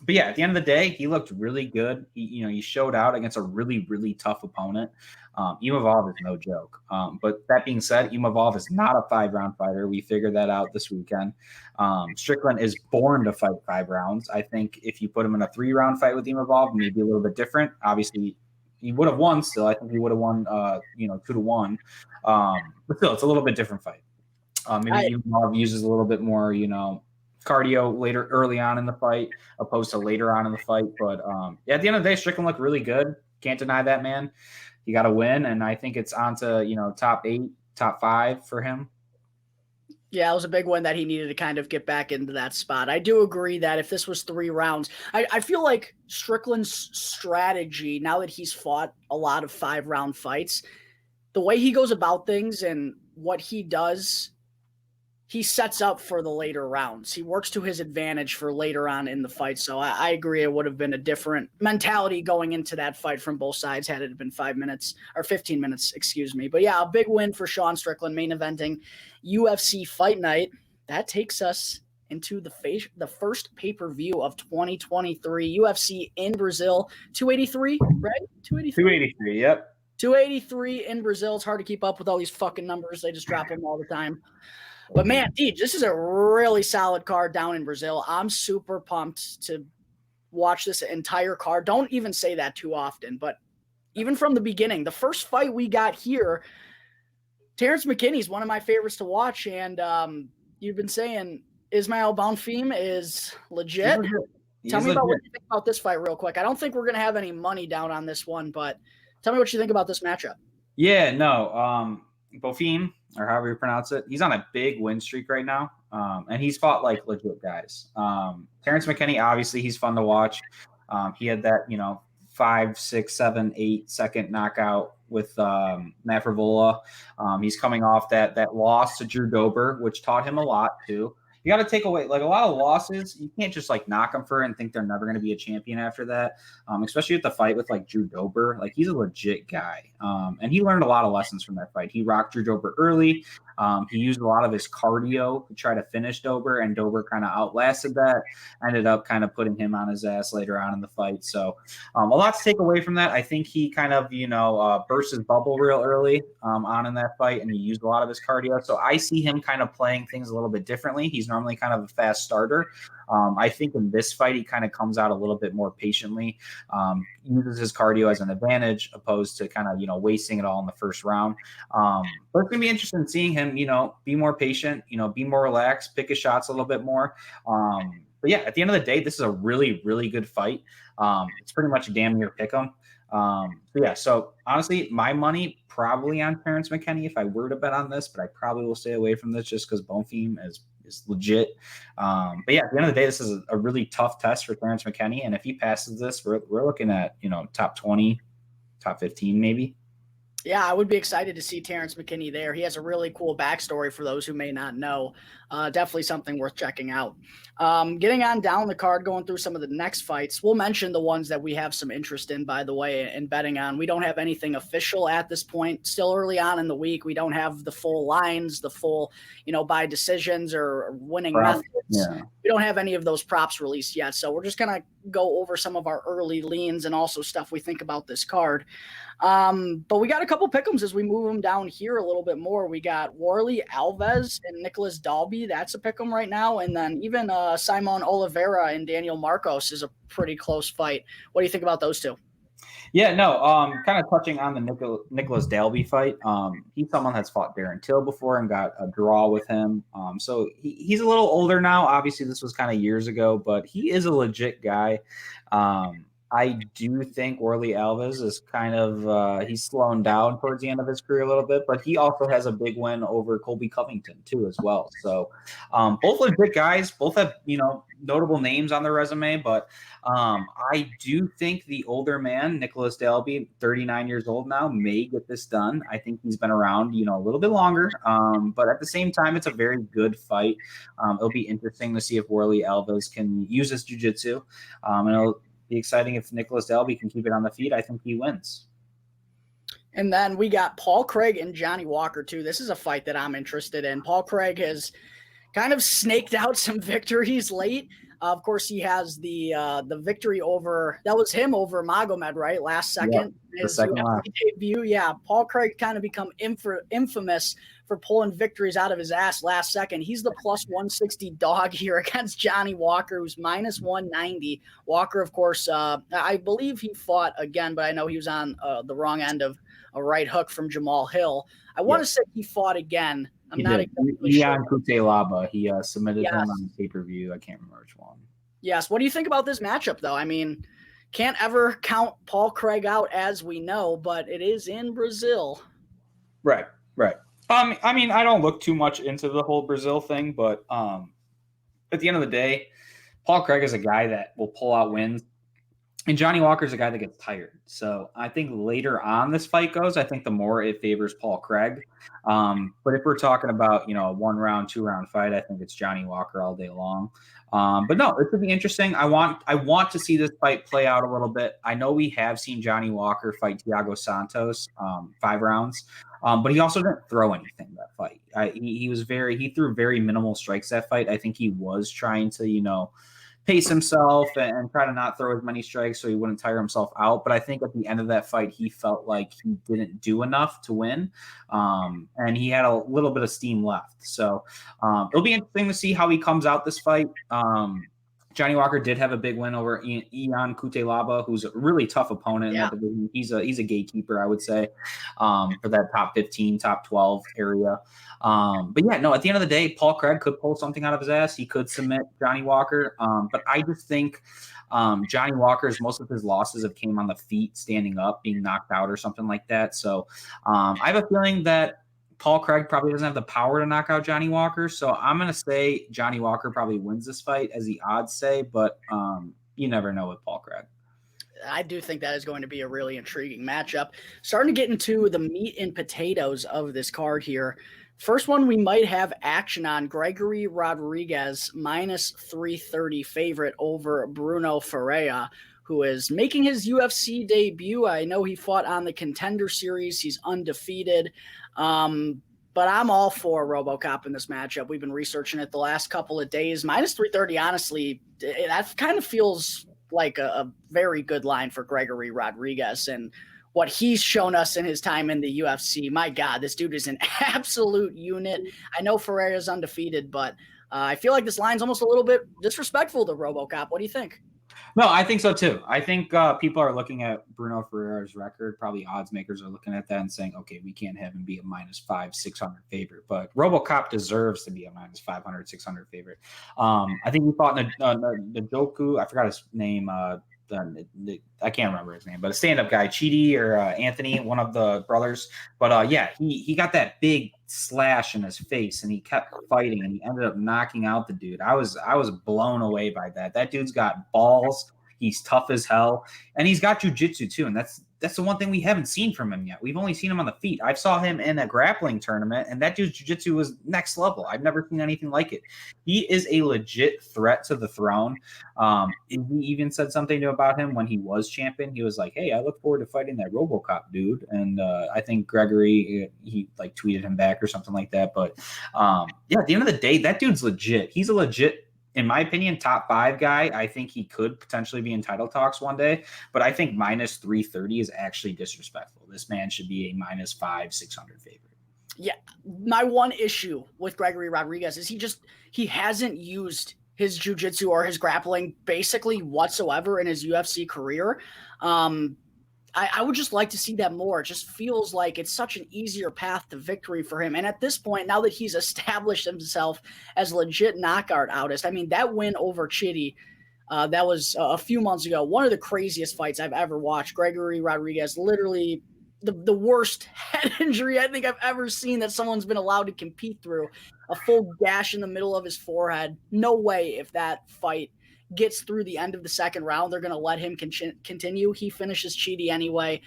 But yeah, at the end of the day, he looked really good. He showed out against a really, really tough opponent. Imavov is no joke. But that being said, Imavov is not a 5-round fighter. We figured that out this weekend. Strickland is born to fight 5 rounds. I think if you put him in a 3-round fight with Imavov, maybe a little bit different. Obviously, he would have won still. I think he would have won, 2-1. But still, it's a little bit different fight. Maybe Imavov uses a little bit more, cardio early on in the fight, opposed to later on in the fight. But at the end of the day, Strickland looked really good. Can't deny that, man. You got to win, and I think it's on to top 8, top 5 for him. Yeah, it was a big one that he needed to kind of get back into that spot. I do agree that if this was 3 rounds, I feel like Strickland's strategy, now that he's fought a lot of 5-round fights, the way he goes about things and what he does, he sets up for the later rounds. He works to his advantage for later on in the fight. So I agree it would have been a different mentality going into that fight from both sides had it been 5 minutes or 15 minutes, excuse me. But yeah, a big win for Sean Strickland, main eventing UFC Fight Night. That takes us into the first pay-per-view of 2023, UFC in Brazil, 283, right? 283, yep. 283 in Brazil. It's hard to keep up with all these fucking numbers. They just drop them all the time. But man, Deej, this is a really solid card down in Brazil. I'm super pumped to watch this entire card. Don't even say that too often, but even from the beginning, the first fight we got here, Terrence McKinney is one of my favorites to watch, and you've been saying Ismael Bonfim is legit. Tell me about what you think about this fight real quick. I don't think we're going to have any money down on this one, but tell me what you think about this matchup. Yeah, no, Bonfim, or however you pronounce it, he's on a big win streak right now, and he's fought like legit guys. Terrence McKinney, obviously, he's fun to watch. He had that 5, 6, 7, 8 second knockout with Matt Frivola. He's coming off that loss to Drew Dober, which taught him a lot too. You got to take away, like, a lot of losses. You can't just like knock them for it and think they're never going to be a champion after that. Especially with the fight with like Drew Dober, like he's a legit guy. And he learned a lot of lessons from that fight. He rocked Drew Dober early. He used a lot of his cardio to try to finish Dober, and Dober kind of outlasted that. Ended up kind of putting him on his ass later on in the fight. So a lot to take away from that. I think he kind of, burst his bubble real early on in that fight, and he used a lot of his cardio. So I see him kind of playing things a little bit differently. He's normally kind of a fast starter. I think in this fight, he kind of comes out a little bit more patiently, uses his cardio as an advantage, opposed to kind of, wasting it all in the first round. But it's going to be interesting seeing him, be more patient, be more relaxed, pick his shots a little bit more. But yeah, at the end of the day, this is a really, really good fight. It's pretty much a damn near pick 'em. So honestly, my money probably on Terrence McKinney if I were to bet on this, but I probably will stay away from this just because Bonfim is legit. But yeah, at the end of the day, this is a really tough test for Terrence McKinney, and if he passes this, we're looking at top 20, top 15 maybe. Yeah, I would be excited to see Terrence McKinney there. He has a really cool backstory for those who may not know. Definitely something worth checking out. Getting on down the card, going through some of the next fights. We'll mention the ones that we have some interest in, by the way, and betting on. We don't have anything official at this point. Still early on in the week. We don't have the full lines, the full, by decisions or winning methods. Yeah. We don't have any of those props released yet. So we're just going to go over some of our early leans and also stuff we think about this card. But we got a couple pick'ems as we move them down here a little bit more. We got Warley Alves and Nicholas Dalby. That's a pick'em right now. And then even Simon Oliveira and Daniel Marcos is a pretty close fight. What do you think about those two? Yeah, no, kind of touching on the Nicholas Dalby fight. He's someone that's fought Darren Till before and got a draw with him. So he's a little older now. Obviously, this was kind of years ago, but he is a legit guy. I do think Warley Alves is kind of he's slowing down towards the end of his career a little bit, but he also has a big win over Colby Covington too as well. So both legit guys, both have notable names on their resume, but I do think the older man, Nicholas Dalby, 39 years old now, may get this done. I think he's been around a little bit longer, but at the same time, it's a very good fight. It'll be interesting to see if Warley Alves can use his jiu-jitsu, and it'll be exciting if Nicholas Dalby can keep it on the feet. I think he wins. And then we got Paul Craig and Johnny Walker too. This is a fight that I'm interested in. Paul Craig has kind of snaked out some victories late. Of course, he has the victory over – that was him over Magomed, right, last second? Yep, his second debut. Yeah, Paul Craig kind of become infamous for pulling victories out of his ass last second. He's the plus 160 dog here against Johnny Walker, who's minus 190. Walker, of course, I believe he fought again, but I know he was on the wrong end of a right hook from Jamal Hill. I want to say he fought again. I'm not exactly sure. Kutelaba. He submitted him on the pay-per-view. I can't remember which one. Yes. What do you think about this matchup, though? I mean, can't ever count Paul Craig out, as we know, but it is in Brazil. Right. I mean, I don't look too much into the whole Brazil thing, but at the end of the day, Paul Craig is a guy that will pull out wins. And Johnny Walker is a guy that gets tired. So I think later on this fight goes, I think the more it favors Paul Craig. But if we're talking about, a 1-round, 2-round fight, I think it's Johnny Walker all day long. But no, it could be interesting. I want to see this fight play out a little bit. I know we have seen Johnny Walker fight Thiago Santos 5 rounds. But he also didn't throw anything that fight. He threw very minimal strikes that fight. I think he was trying to, pace himself and try to not throw as many strikes so he wouldn't tire himself out. But I think at the end of that fight, he felt like he didn't do enough to win. And he had a little bit of steam left. So it'll be interesting to see how he comes out this fight. Johnny Walker did have a big win over Ian Kutelaba, who's a really tough opponent in that division. He's a gatekeeper, I would say, for that top 15, top 12 area. But yeah, no, at the end of the day, Paul Craig could pull something out of his ass. He could submit Johnny Walker. But I just think Johnny Walker's most of his losses have came on the feet, standing up, being knocked out or something like that. So I have a feeling that Paul Craig probably doesn't have the power to knock out Johnny Walker. So I'm going to say Johnny Walker probably wins this fight, as the odds say, but you never know with Paul Craig. I do think that is going to be a really intriguing matchup. Starting to get into the meat and potatoes of this card here. First one we might have action on, Gregory Rodriguez, minus 330 favorite over Bruno Ferreira, who is making his UFC debut. I know he fought on the Contender Series. He's undefeated. But I'm all for RoboCop in this matchup. We've been researching it the last couple of days. Minus 330, honestly, that kind of feels like a very good line for Gregory Rodriguez. And what he's shown us in his time in the UFC, my God, this dude is an absolute unit. I know Ferreira's undefeated, but I feel like this line's almost a little bit disrespectful to RoboCop. What do you think? No, I think so too. I think people are looking at Bruno Ferreira's record. Probably odds makers are looking at that and saying, okay, we can't have him be a minus 500, 600 favorite. But RoboCop deserves to be a minus 500, 600 favorite. I think he fought Njoku. I forgot his name. I can't remember his name, but a stand-up guy, Chidi or Anthony, one of the brothers. But yeah, he got that big slash in his face, and he kept fighting, and he ended up knocking out the dude. I was blown away by that. That dude's got balls. He's tough as hell, and he's got jiu-jitsu too, and that's that's the one thing we haven't seen from him yet. We've only seen him on the feet. I saw him in a grappling tournament, and that dude's jiu-jitsu was next level. I've never seen anything like it. He is a legit threat to the throne. He even said something about him when he was champion. He was like, hey, I look forward to fighting that RoboCop dude. And I think Gregory, he like tweeted him back or something like that. But yeah, at the end of the day, that dude's legit. He's a legit, in my opinion, top 5 guy. I think he could potentially be in title talks one day, but I think minus 330 is actually disrespectful. This man should be a minus 600 favorite. Yeah. My one issue with Gregory Rodriguez is he hasn't used his jiu-jitsu or his grappling basically whatsoever in his UFC career. I would just like to see that more. It just feels like it's such an easier path to victory for him. And at this point, now that he's established himself as a legit knockout artist, I mean, that win over Chidi, that was a few months ago, one of the craziest fights I've ever watched. Gregory Rodriguez, literally the worst head injury I think I've ever seen that someone's been allowed to compete through. A full gash in the middle of his forehead. No way if that fight gets through the end of the second round, they're going to let him continue. He finishes Chidi anyway.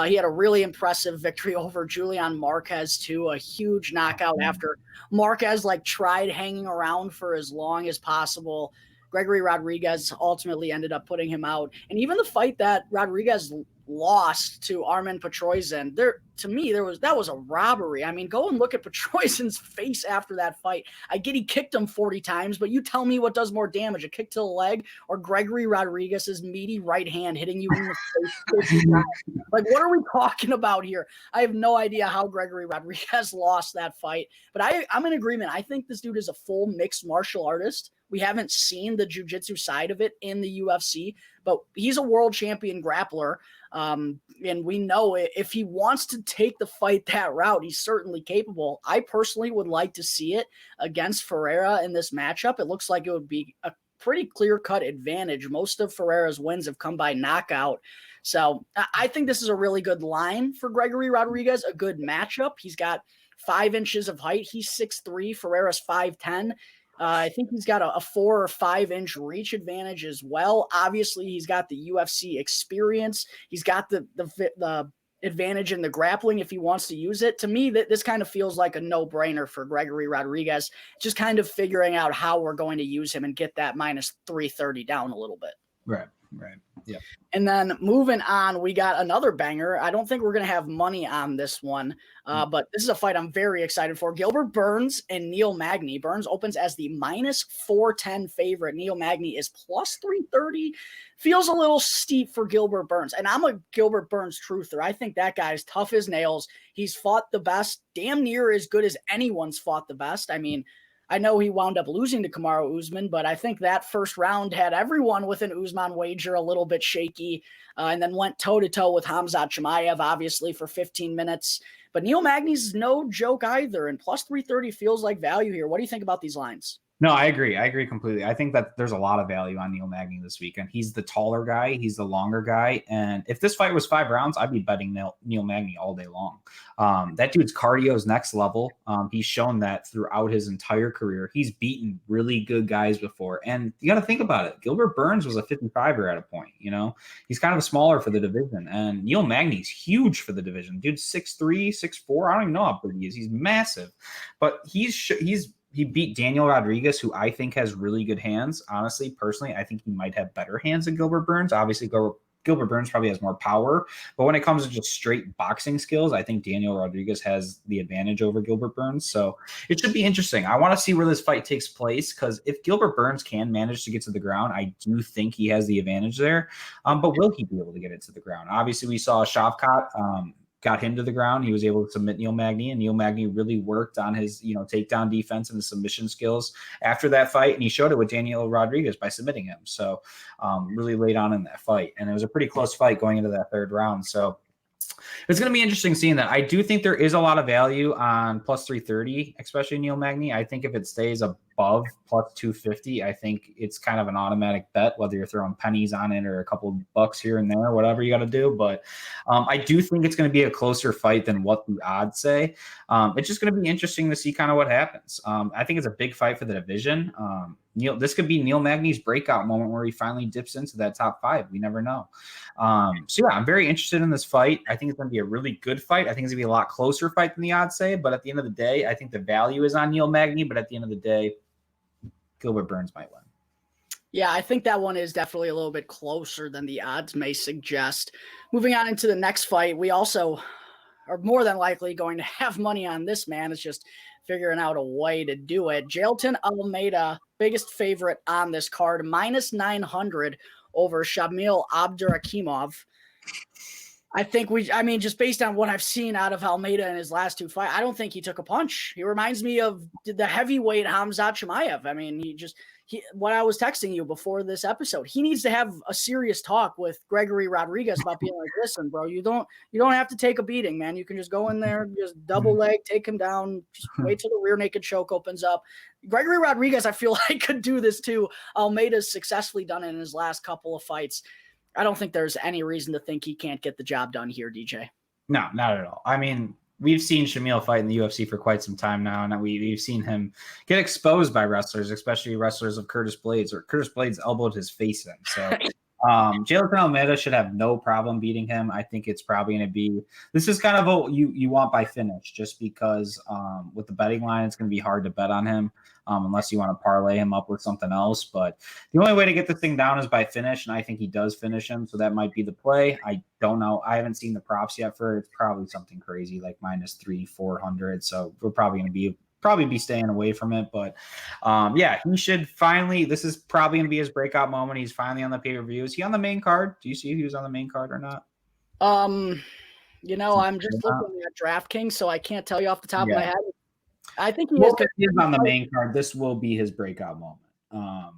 He had a really impressive victory over Julian Marquez too, a huge knockout after Marquez like tried hanging around for as long as possible. Gregory Rodriguez ultimately ended up putting him out. And even the fight that Rodriguez lost to Armen Petroisin, to me, that was a robbery. I mean, go and look at Petroisin's face after that fight. I get he kicked him 40 times, but you tell me what does more damage, a kick to the leg or Gregory Rodriguez's meaty right hand hitting you in the face? Like, what are we talking about here? I have no idea how Gregory Rodriguez lost that fight, but I'm in agreement. I think this dude is a full mixed martial artist. We haven't seen the jiu-jitsu side of it in the UFC, but he's a world champion grappler. And we know if he wants to take the fight that route, he's certainly capable. I personally would like to see it against Ferreira in this matchup. It looks like it would be a pretty clear-cut advantage. Most of Ferreira's wins have come by knockout. So I think this is a really good line for Gregory Rodriguez, a good matchup. He's got 5 inches of height. He's 6'3", Ferreira's 5'10". I think he's got a 4 or 5 inch reach advantage as well. Obviously, he's got the UFC experience. He's got the advantage in the grappling if he wants to use it. To me, this kind of feels like a no-brainer for Gregory Rodriguez, just kind of figuring out how we're going to use him and get that minus 330 down a little bit. Right. Yeah. And then moving on, we got another banger. I don't think we're going to have money on this one, but this is a fight I'm very excited for. Gilbert Burns and Neil Magny. Burns opens as the minus 410 favorite. Neil Magny is plus 330. Feels a little steep for Gilbert Burns. And I'm a Gilbert Burns truther. I think that guy's tough as nails. He's fought the best, damn near as good as anyone's fought the best. I mean, I know he wound up losing to Kamaru Usman, but I think that first round had everyone with an Usman wager a little bit shaky, and then went toe-to-toe with Khamzat Chimaev, obviously, for 15 minutes. But Neil Magny's no joke either, and plus 330 feels like value here. What do you think about these lines? No, I agree. I agree completely. I think that there's a lot of value on Neil Magny this weekend. He's the taller guy. He's the longer guy. And if this fight was 5 rounds, I'd be betting Neil Magny all day long. That dude's cardio is next level. He's shown that throughout his entire career. He's beaten really good guys before. And you got to think about it. Gilbert Burns was a 55er at a point. You know, he's kind of smaller for the division. And Neil Magny's huge for the division. Dude's 6'3", 6'4". I don't even know how big he is. He's massive. But he beat Daniel Rodriguez, who I think has really good hands. Honestly, personally, I think he might have better hands than Gilbert Burns. Obviously, Gilbert Burns probably has more power. But when it comes to just straight boxing skills, I think Daniel Rodriguez has the advantage over Gilbert Burns. So it should be interesting. I want to see where this fight takes place, because if Gilbert Burns can manage to get to the ground, I do think he has the advantage there. But will he be able to get it to the ground? Obviously, we saw Shavkat got him to the ground. He was able to submit Neil Magny, and Neil Magny really worked on his, takedown defense and the submission skills after that fight. And he showed it with Daniel Rodriguez by submitting him. So really laid on in that fight. And it was a pretty close fight going into that 3rd round. So it's going to be interesting seeing that. I do think there is a lot of value on plus 330, especially Neil Magny. I think if it stays above plus 250, I think it's kind of an automatic bet, whether you're throwing pennies on it or a couple bucks here and there, whatever you got to do. But I do think it's going to be a closer fight than what the odds say. It's just going to be interesting to see kind of what happens. I think it's a big fight for the division. this could be Neil Magny's breakout moment where he finally dips into that top 5. We never know. So yeah, I'm very interested in this fight. I think it's going to be a really good fight. I think it's going to be a lot closer fight than the odds say, but at the end of the day, I think the value is on Neil Magny, but at the end of the day, Gilbert Burns might win. Yeah, I think that one is definitely a little bit closer than the odds may suggest. Moving on into the next fight, we also are more than likely going to have money on this man. It's just figuring out a way to do it. Jailton Almeida, biggest favorite on this card, minus 900 over Shamil Abdurakhimov. I think just based on what I've seen out of Almeida in his last 2 fights, I don't think he took a punch. He reminds me of the heavyweight Hamzat Chimaev. I mean, what I was texting you before this episode, he needs to have a serious talk with Gregory Rodriguez about being like, listen, bro, you don't have to take a beating, man. You can just go in there, just double leg, take him down, just wait till the rear naked choke opens up. Gregory Rodriguez, I feel like, could do this too. Almeida's successfully done it in his last couple of fights. I don't think there's any reason to think he can't get the job done here, DJ. No, not at all. I mean, we've seen Shamil fight in the UFC for quite some time now, and we've seen him get exposed by wrestlers, especially wrestlers of Curtis Blades, or Curtis Blades elbowed his face in. So Jailton Almeida should have no problem beating him. I think it's probably going to be – this is kind of what you want by finish, just because with the betting line, it's going to be hard to bet on him unless you want to parlay him up with something else. But the only way to get this thing down is by finish, and I think he does finish him, so that might be the play. I don't know. I haven't seen the props yet for it. It's probably something crazy like minus 300-400, so we're probably going to be staying away from it. But yeah, he should finally, this is probably going to be his breakout moment. He's finally on the pay-per-view. Is he on the main card? Do you see if he was on the main card or not? I'm just looking at DraftKings, so I can't tell you off the top of my head. I think he is on the main card. This will be his breakout moment.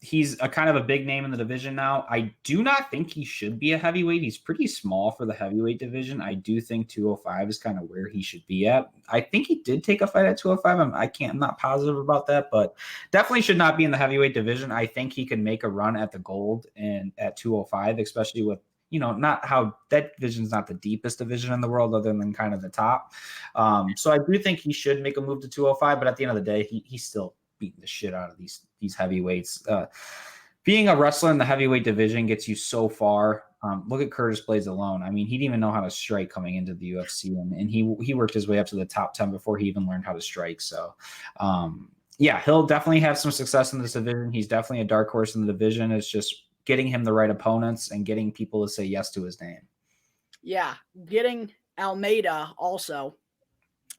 He's a kind of a big name in the division now. I do not think he should be a heavyweight. He's pretty small for the heavyweight division. I do think 205 is kind of where he should be at. I think he did take a fight at 205. I'm not positive about that, but definitely should not be in the heavyweight division. I think he can make a run at the gold and at 205, especially with, not how that division is not the deepest division in the world other than kind of the top. So I do think he should make a move to 205, but at the end of the day, he's still beating the shit out of these heavyweights. Being a wrestler in the heavyweight division gets you so far. Look at Curtis Blades alone. I mean, he didn't even know how to strike coming into the UFC, and he worked his way up to the top 10 before he even learned how to strike. So, yeah, he'll definitely have some success in this division. He's definitely a dark horse in the division. It's just getting him the right opponents and getting people to say yes to his name. Yeah, getting Almeida also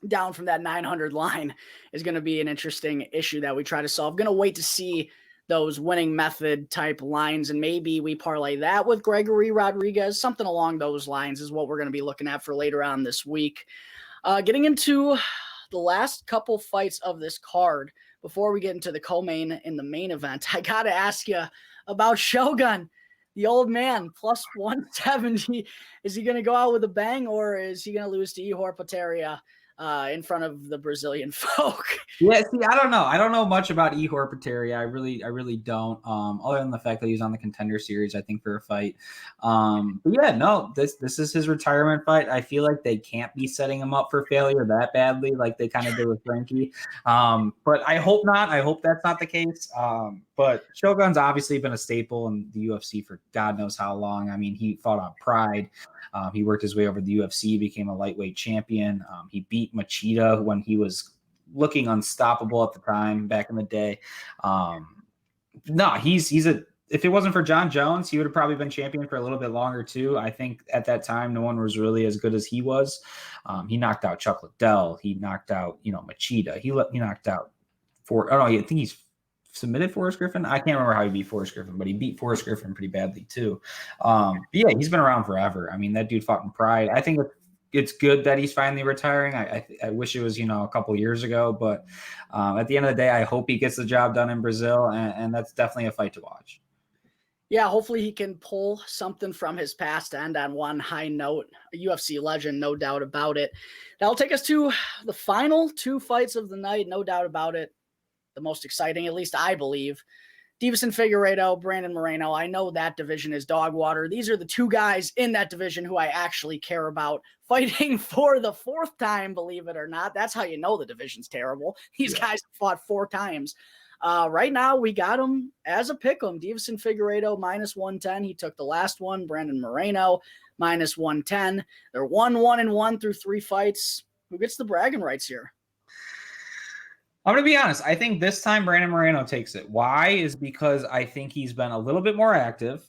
down from that 900 line is going to be an interesting issue that we try to solve. Going to wait to see those winning method type lines, and maybe we parlay that with Gregory Rodriguez. Something along those lines is what we're going to be looking at for later on this week. Getting into the last couple fights of this card, before we get into the co-main in the main event, I got to ask you about Shogun, the old man, plus 170. Is he going to go out with a bang, or is he going to lose to Ihor Potieria in front of the Brazilian folk? Yeah, see, I don't know. I don't know much about Ihor Potieria. I really don't. Other than the fact that he's on the Contender Series, I think, for a fight. But yeah, no, this is his retirement fight. I feel like they can't be setting him up for failure that badly, like they kind of did with Frankie. But I hope not. I hope that's not the case. But Shogun's obviously been a staple in the UFC for God knows how long. I mean, he fought on Pride. He worked his way over the UFC, became a lightweight champion. He beat Machida when he was looking unstoppable at the time back in the day. If it wasn't for Jon Jones, he would have probably been champion for a little bit longer too. I think at that time, no one was really as good as he was. He knocked out Chuck Liddell. He knocked out, Machida. He knocked out I think he's submitted Forrest Griffin. I can't remember how he beat Forrest Griffin, but he beat Forrest Griffin pretty badly too. But yeah, he's been around forever. I mean, that dude fought in Pride. I think it's good that he's finally retiring. I wish it was, a couple years ago, but at the end of the day, I hope he gets the job done in Brazil, and that's definitely a fight to watch. Yeah, hopefully he can pull something from his past to end on one high note. A UFC legend, no doubt about it. That'll take us to the final 2 fights of the night, no doubt about it. The most exciting, at least I believe. Deiveson Figueiredo, Brandon Moreno. I know that division is dog water. These are the 2 guys in that division who I actually care about, fighting for the 4th time, believe it or not. That's how you know the division's terrible. These guys have fought 4 times. Right now, we got him as a pick'em. Deiveson Figueiredo -110. He took the last one. Brandon Moreno -110. They're 1-1-1 through 3 fights. Who gets the bragging rights here? I'm going to be honest. I think this time Brandon Moreno takes it. Why? Is because I think he's been a little bit more active.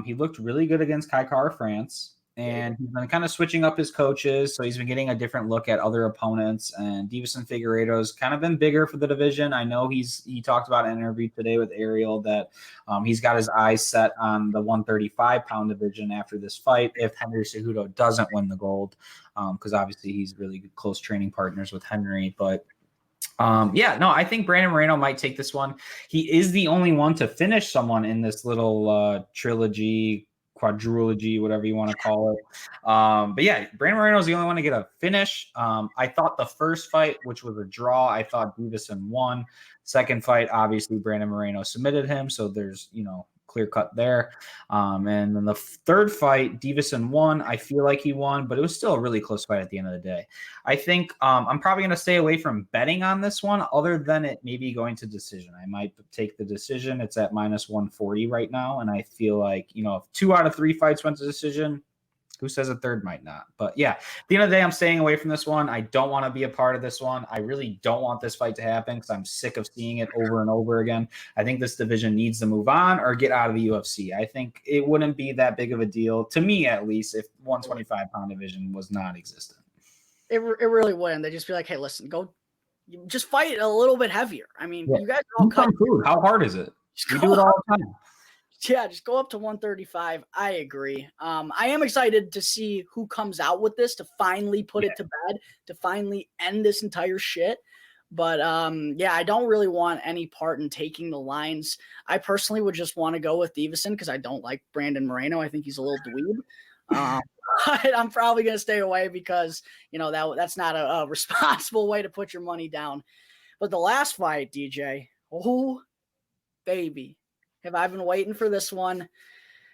He looked really good against Kai Kara France. And he's been kind of switching up his coaches, so he's been getting a different look at other opponents. And Deiveson Figueiredo's kind of been bigger for the division. I know he talked about in an interview today with Ariel that he's got his eyes set on the 135-pound division after this fight if Henry Cejudo doesn't win the gold, because obviously he's really good, close training partners with Henry. But I think Brandon Moreno might take this one. He is the only one to finish someone in this little trilogy, quadrilogy, whatever you want to call it. But yeah, Brandon Moreno is the only one to get a finish. I thought the first fight, which was a draw, I thought Deiveson won. Second fight, obviously Brandon Moreno submitted him, so there's clear cut there. And then the third fight, Deiveson won. I feel like he won, but it was still a really close fight at the end of the day. I think I'm probably going to stay away from betting on this one, other than it maybe going to decision. I might take the decision. It's at -140 right now, and I feel like if 2 out of 3 fights went to decision, who says a third might not? But yeah, at the end of the day, I'm staying away from this one. I don't want to be a part of this one. I really don't want this fight to happen because I'm sick of seeing it over and over again. I think this division needs to move on or get out of the UFC. I think it wouldn't be that big of a deal, to me at least, if 125-pound division was non-existent. It really wouldn't. They'd just be like, hey, listen, go just fight a little bit heavier. I mean, you guys are all cut. How hard is it? You do it all the time. Yeah, just go up to 135. I agree. I am excited to see who comes out with this to finally put it to bed, to finally end this entire shit. But I don't really want any part in taking the lines. I personally would just want to go with Deiveson because I don't like Brandon Moreno. I think he's a little dweeb. But I'm probably going to stay away because, that's not a responsible way to put your money down. But the last fight, DJ, oh, baby. Have I been waiting for this one?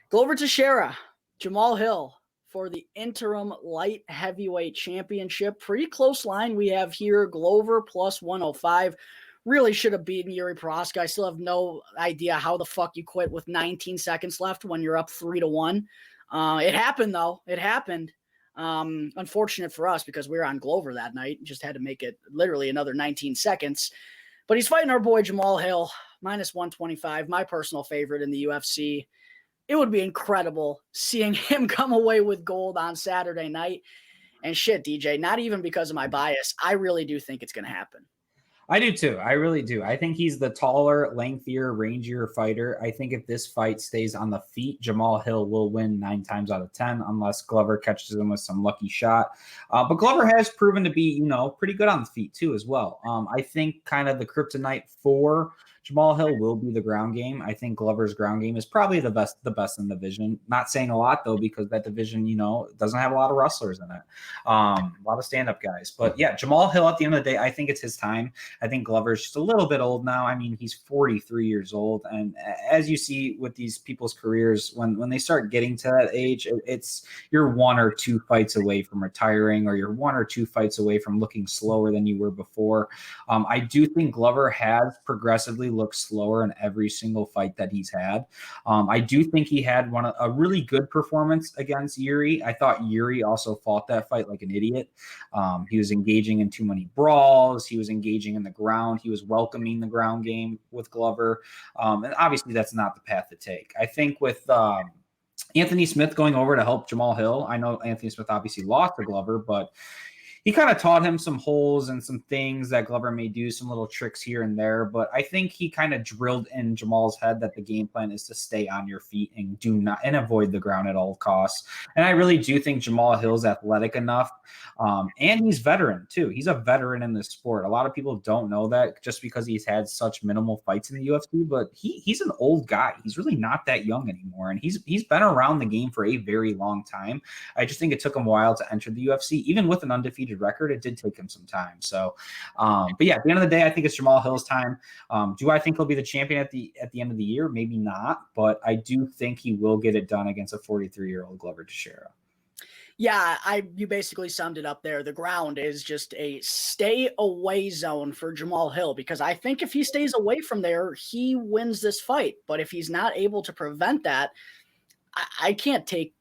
Glover Teixeira, Jamal Hill for the interim light heavyweight championship. Pretty close line we have here. Glover +105. Really should have beaten Yuri Prochazka. I still have no idea how the fuck you quit with 19 seconds left when you're up 3-1. It happened, though. It happened. Unfortunate for us because we were on Glover that night. Just had to make it literally another 19 seconds. But he's fighting our boy Jamal Hill, -125, my personal favorite in the UFC. It would be incredible seeing him come away with gold on Saturday night. And shit, DJ, not even because of my bias, I really do think it's going to happen. I do too. I really do. I think he's the taller, lengthier, rangier fighter. I think if this fight stays on the feet, Jamal Hill will win 9 times out of 10 unless Glover catches him with some lucky shot. But Glover has proven to be, pretty good on the feet too as well. I think kind of the kryptonite for Jamal Hill will be the ground game. I think Glover's ground game is probably the best in the division. Not saying a lot though, because that division, doesn't have a lot of wrestlers in it. A lot of stand-up guys. But yeah, Jamal Hill at the end of the day, I think it's his time. I think Glover's just a little bit old now. I mean, he's 43 years old. And as you see with these people's careers, when they start getting to that age, it's you're 1 or 2 fights away from retiring, or you're 1 or 2 fights away from looking slower than you were before. I do think Glover has progressively looked slower in every single fight that he's had. I do think he had a really good performance against Yuri. I thought Yuri also fought that fight like an idiot. He was engaging in too many brawls. He was engaging in the ground. He was welcoming the ground game with Glover. And obviously that's not the path to take. I think with Anthony Smith going over to help Jamal Hill, I know Anthony Smith obviously lost to Glover, but he kind of taught him some holes and some things that Glover may do, some little tricks here and there. But I think he kind of drilled in Jamal's head that the game plan is to stay on your feet and avoid the ground at all costs. And I really do think Jamal Hill's athletic enough. And he's veteran too. He's a veteran in this sport. A lot of people don't know that just because he's had such minimal fights in the UFC, but he's an old guy. He's really not that young anymore. And he's been around the game for a very long time. I just think it took him a while to enter the UFC. Even with an undefeated record, it did take him some time. So, but yeah, at the end of the day, I think it's Jamal Hill's time. Do I think he'll be the champion at the end of the year? Maybe not, but I do think he will get it done against a 43-year-old Glover Teixeira. Yeah, you basically summed it up there. The ground is just a stay away zone for Jamal Hill, because I think if he stays away from there, he wins this fight. But if he's not able to prevent that, I can't take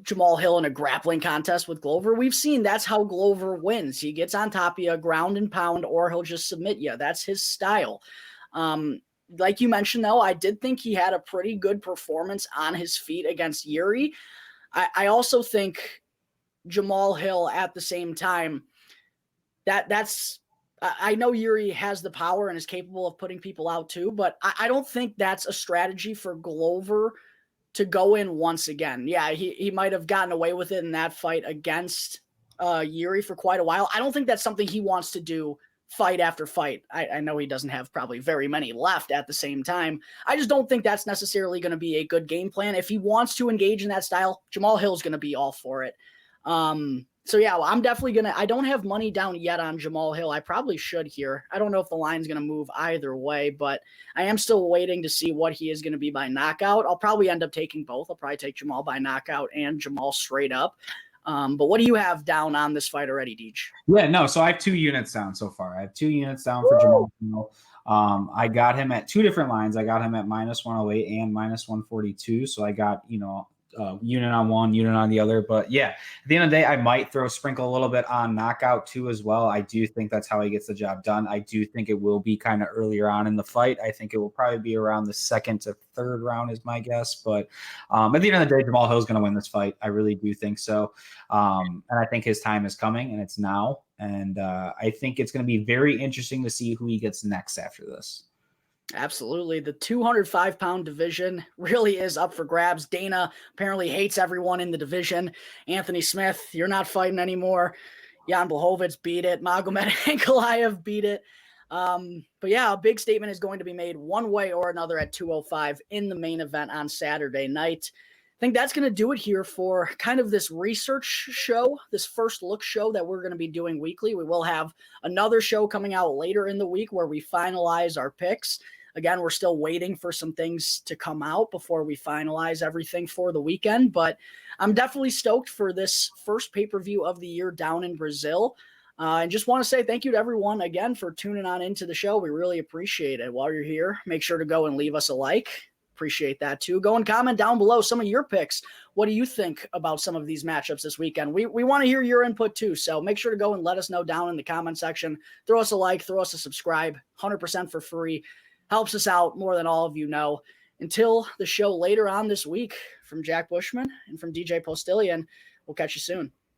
Jamal Hill in a grappling contest with Glover. We've seen that's how Glover wins. He gets on top of you, ground and pound, or he'll just submit you. That's his style. Like you mentioned, though, I did think he had a pretty good performance on his feet against Yuri. I also think Jamal Hill at the same time, that's I know Yuri has the power and is capable of putting people out too, but I don't think that's a strategy for Glover to go in once again. Yeah, he might have gotten away with it in that fight against Yuri for quite a while. I don't think that's something he wants to do fight after fight. I know he doesn't have probably very many left at the same time. I just don't think that's necessarily going to be a good game plan. If he wants to engage in that style, Jamal Hill's going to be all for it. So yeah, well, I'm definitely going to, I don't have money down yet on Jamal Hill. I probably should here. I don't know if the line's going to move either way, but I am still waiting to see what he is going to be by knockout. I'll probably end up taking both. I'll probably take Jamal by knockout and Jamal straight up. But what do you have down on this fight already, Deej? Yeah, no. So I have 2 units down so far. I have 2 units down for Jamal Hill. I got him at 2 different lines. I got him at -108 and -142. So I got, unit on one, unit on the other. But yeah, at the end of the day, I might sprinkle a little bit on knockout too as well. I do think that's how he gets the job done. I do think it will be kind of earlier on in the fight. I think it will probably be around the 2nd to 3rd round is my guess. But at the end of the day, Jamal Hill's going to win this fight. I really do think so. And I think his time is coming, and it's now. And I think it's going to be very interesting to see who he gets next after this. Absolutely. The 205-pound division really is up for grabs. Dana apparently hates everyone in the division. Anthony Smith, you're not fighting anymore. Jan Blachowicz beat it. Magomed Ankalaev beat it. But yeah, a big statement is going to be made one way or another at 205 in the main event on Saturday night. I think that's going to do it here for kind of this research show, this first look show that we're going to be doing weekly. We will have another show coming out later in the week where we finalize our picks. Again, we're still waiting for some things to come out before we finalize everything for the weekend, but I'm definitely stoked for this first pay-per-view of the year down in Brazil. And just want to say thank you to everyone again for tuning on into the show. We really appreciate it. While you're here, make sure to go and leave us a like. Appreciate that too. Go and comment down below some of your picks. What do you think about some of these matchups this weekend? We want to hear your input too. So make sure to go and let us know down in the comment section. Throw us a like, throw us a subscribe, 100% for free. Helps us out more than all of you know. Until the show later on this week, from Jack Bushman and from DJ Postilion, we'll catch you soon.